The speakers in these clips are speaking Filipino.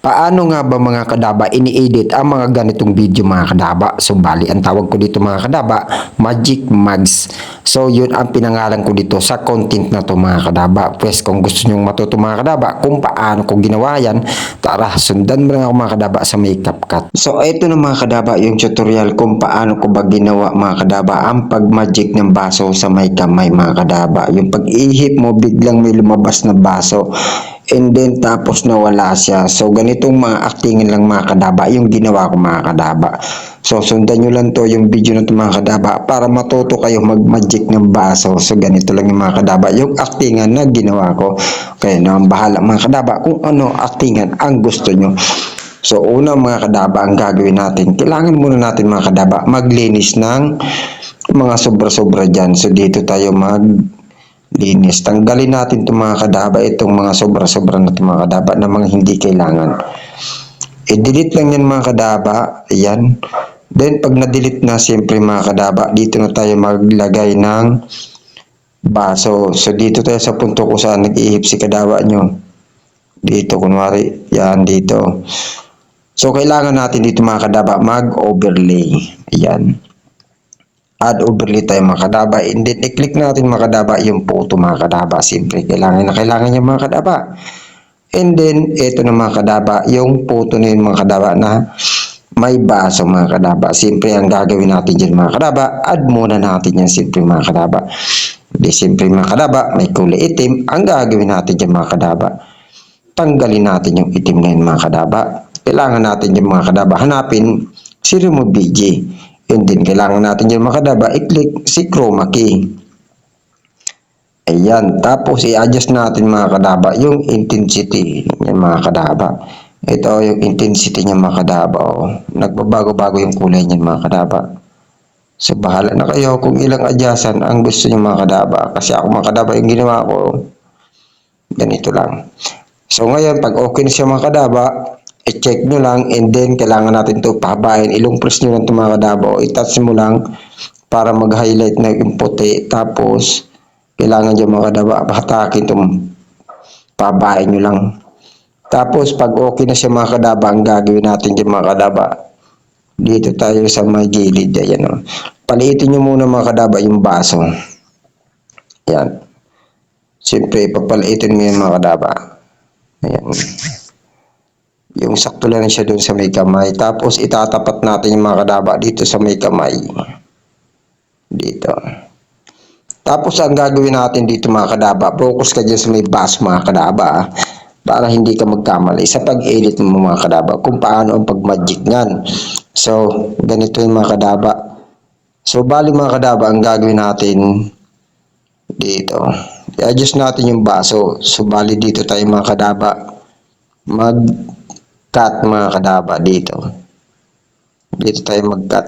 Paano nga ba mga kadaba ini-edit ang mga ganitong video mga kadaba? So bali ang tawag ko dito mga kadaba, Magic Mags. So yun ang pinangalan ko dito sa content na to mga kadaba. Pues kung gusto nyong matuto mga kadaba kung paano ko ginawa yan, tara sundan mo lang ako mga kadaba sa may CapCut. So ito na mga kadaba yung tutorial kung paano ko ba ginawa mga kadaba ang pag-magic ng baso sa may kamay mga kadaba. Yung pag-ihip mo biglang may lumabas na baso. And then tapos nawala siya. So ganitong mga actingin lang mga kadaba yung ginawa ko mga kadaba. So sundan nyo lang to yung video na to mga kadaba para matuto kayo mag-magic ng baso. So ganito lang yung mga kadaba yung actingan na ginawa ko. Kaya na ang bahala mga kadaba kung ano actingan ang gusto nyo. So una mga kadaba ang gagawin natin, kailangan muna natin mga kadaba maglinis ng mga sobra-sobra dyan. So dito tayo linis. Tanggalin natin itong mga kadaba, itong mga sobra-sobra na itong mga kadaba na mga hindi kailangan. I-delete lang yan mga kadaba. Ayan. Then pag na-delete na siyempre mga kadaba, dito na tayo maglagay ng baso. So dito tayo sa punto kung saan nag-iihip si kadaba nyo. Dito kunwari, yan dito. So kailangan natin dito mga kadaba mag-overlay. Ayan. Add overlay tayo mga kadaba, and then i-click natin mga kadaba yung photo mga kadaba. Siyempre kailangan yung mga kadaba. And then ito na mga kadaba yung photo na yun mga kadaba na may baso mga kadaba. Siyempre ang gagawin natin dyan mga kadaba, add muna natin yan siyempre mga kadaba. Di siyempre mga kadaba may kulay itim. Ang gagawin natin dyan mga kadaba, tanggalin natin yung itim ngayon mga kadaba. Kailangan natin yung mga kadaba hanapin si remove BG. And then, kailangan natin yung mga kadaba, i-click si chroma key. Ayan. Tapos, i-adjust natin mga kadaba yung intensity ng mga kadaba. Ito yung intensity niya mga kadaba. Oh. Nagbabago-bago yung kulay niya mga kadaba. So, bahala na kayo kung ilang adjustan ang gusto niyo mga kadaba. Kasi ako mga kadaba yung ginawa ko, ganito lang. So, ngayon, pag okay na siya mga kadaba, i-check nyo lang, and then kailangan natin ito pahabain. Ilong press nyo lang ito mga kadaba o i-touch mo lang para mag-highlight na yung puti. Tapos kailangan dyan mga kadaba hatakin ito, pahabain nyo lang. Tapos pag okay na siya mga kadaba, ang gagawin natin dyan mga kadaba, dito tayo sa may gilid. Ayan, o. Paliitin nyo muna mga kadaba yung baso. Ayan. Siyempre papaliitin mo yan mga kadaba. Ayan. Yung sakto lang siya doon sa may kamay. Tapos itatapat natin yung mga kadaba dito sa may kamay. Dito. Tapos ang gagawin natin dito mga kadaba, focus ka dyan sa may baso mga kadaba. Para hindi ka magkamali sa pag-edit mo mga kadaba kung paano ang pag-magic nyan. So, ganito yung mga kadaba. So, bali mga kadaba, ang gagawin natin dito. I-adjust natin yung baso. So, bali dito tayo mga kadaba cut mga kadaba dito. Dito tayo mag-cut.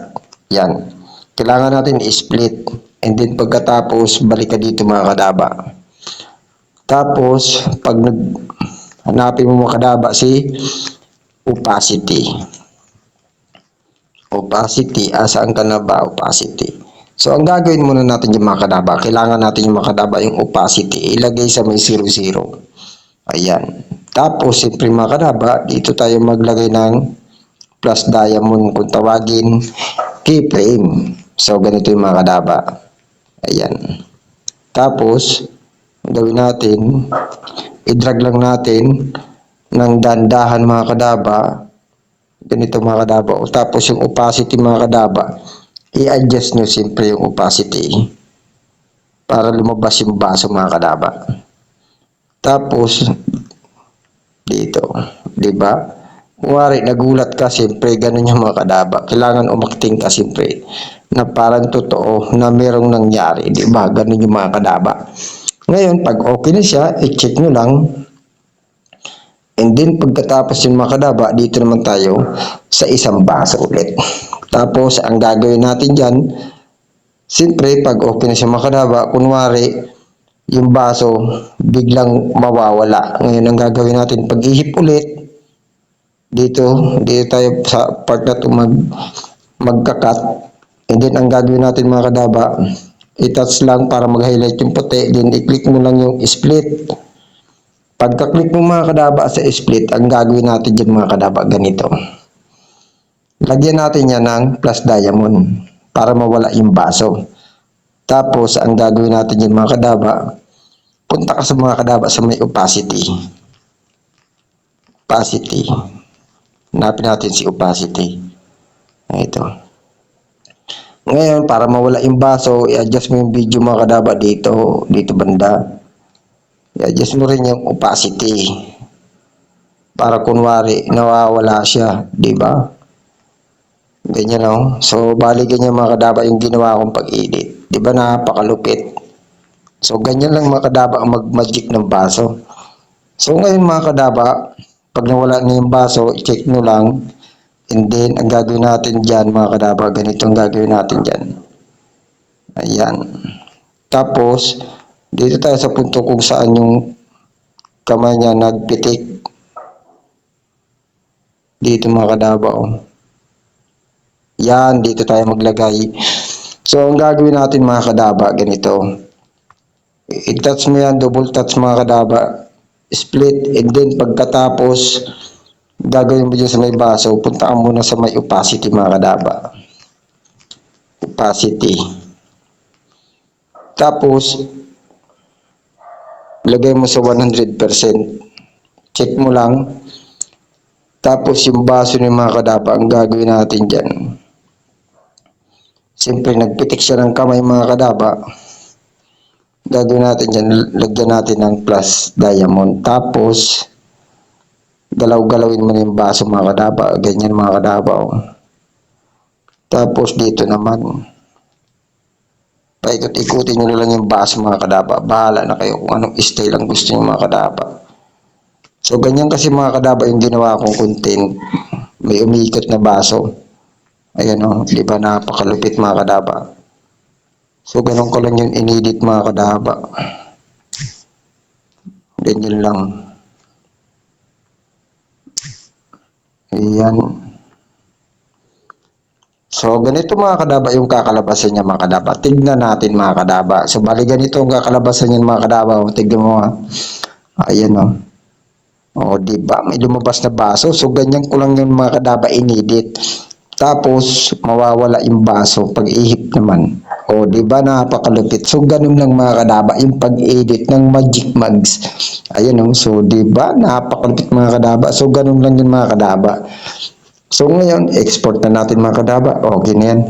Yan. Kailangan natin i-split. And then pagkatapos, balik ka dito mga kadaba. Tapos, pag hanapin mo mga kadaba si opacity. Opacity. Asaan ka na ba? Opacity. So, ang gagawin muna natin yung mga kadaba. Kailangan natin yung mga kadaba yung opacity. Ilagay sa may 00. Ayan. Tapos, siyempre mga kadaba, dito tayo maglagay ng plus diamond kung tawagin keyframe. So, ganito yung mga kadaba. Ayan. Tapos, gawin natin, i-drag lang natin ng dandahan mga kadaba. Ganito mga kadaba. O, tapos yung opacity mga kadaba, i-adjust nyo siyempre yung opacity para lumabas yung baso mga kadaba. Tapos, dito, di ba? Kuwari, nagulat ka, siyempre, ganun yung mga kadaba. Kailangan umakting ka, siyempre, na parang totoo na merong nangyari, di ba? Ganun yung mga kadaba. Ngayon, pag okay na siya, i-check nyo lang. And then, pagkatapos yung mga kadaba, dito naman tayo sa isang baso ulit. Tapos, ang gagawin natin dyan, siyempre, pag okay na siya mga kadaba, kunwari, yung baso biglang mawawala. Ngayon ang gagawin natin, pag-ihip ulit dito tayo sa part na ito magkakat. And then ang gagawin natin mga kadaba, i-touch lang para mag-highlight yung puti, then i-click mo lang yung split. Pagka-click mo mga kadaba sa split, ang gagawin natin dyan mga kadaba, ganito. Lagyan natin yan ng plus diamond para mawala yung baso. Tapos, ang gagawin natin dyan mga kadaba, punta ka sa mga kadaba sa may opacity. Opacity. Hanapin natin si opacity. Ito. Ngayon, para mawala yung baso, i-adjust mo yung video mga kadaba dito banda. I-adjust mo rin yung opacity. Para kunwari, nawawala siya, di ba? Ganyan o. So, bali ganyan mga kadaba yung ginawa kong pag-edit. Di ba napakalupit? So, ganyan lang mga kadaba ang mag-magic ng baso. So, ngayon mga kadaba, pag nawala na yung baso, i-check nyo lang. And then, ang gagawin natin dyan mga kadaba, ganito ang gagawin natin dyan. Ayan. Tapos, dito tayo sa punto kung saan yung kamay niya nagpitik. Dito mga kadaba o. Yan, dito tayo maglagay. So, ang gagawin natin mga kadaba, ganito. I-touch mo yan, double touch mga kadaba. Split, and then pagkatapos, gagawin mo dyan sa may baso, punta ka muna sa may opacity mga kadaba. Opacity. Tapos, lagay mo sa 100%. Check mo lang. Tapos, yung baso ng mga kadaba, ang gagawin natin dyan. Siyempre, nagpitik siya ng kamay mga kadaba. Gagawin natin dyan, lagyan natin ng plus diamond. Tapos, galaw-galawin mo na yung baso mga kadaba. Ganyan mga kadaba. Oh. Tapos, dito naman. Paikot-ikutin nyo lang yung baso mga kadaba. Bahala na kayo kung anong style ang gusto nyo mga kadaba. So, ganyan kasi mga kadaba yung ginawa kong content. May umiikot na baso. Ayan o, di ba napakalupit mga kadaba. So, ganun ko lang yung inedit mga kadaba. Ganyan lang. Ayan. So, ganito mga kadaba yung kakalabasan niya mga kadaba. Tignan natin mga kadaba. So, bali ganito ang kakalabasan niya mga kadaba. Tignan mo ha. Ayan o. O, diba? May lumabas na baso. So, ganyan ko lang yung mga kadaba inedit. Tapos, mawawala yung baso pag ihip naman. O, diba? Napakalupit. So, ganun lang mga kadaba yung pag-edit ng Magic Mugs. Ayan o. So, diba? Napakalupit mga kadaba. So, ganun lang yung mga kadaba. So, ngayon, export na natin mga kadaba. Okay na yan.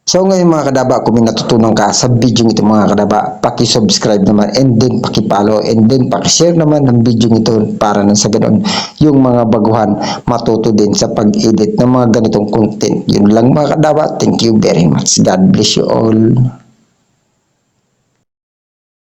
So ngayon mga kadaba, kung may natutunan ka sa video nito mga kadaba, paki-subscribe naman and then paki-follow and then paki-share naman ng video nito para nang sa ganoon yung mga baguhan matuto din sa pag-edit ng mga ganitong content. Yun lang mga kadaba. Thank you very much. God bless you all.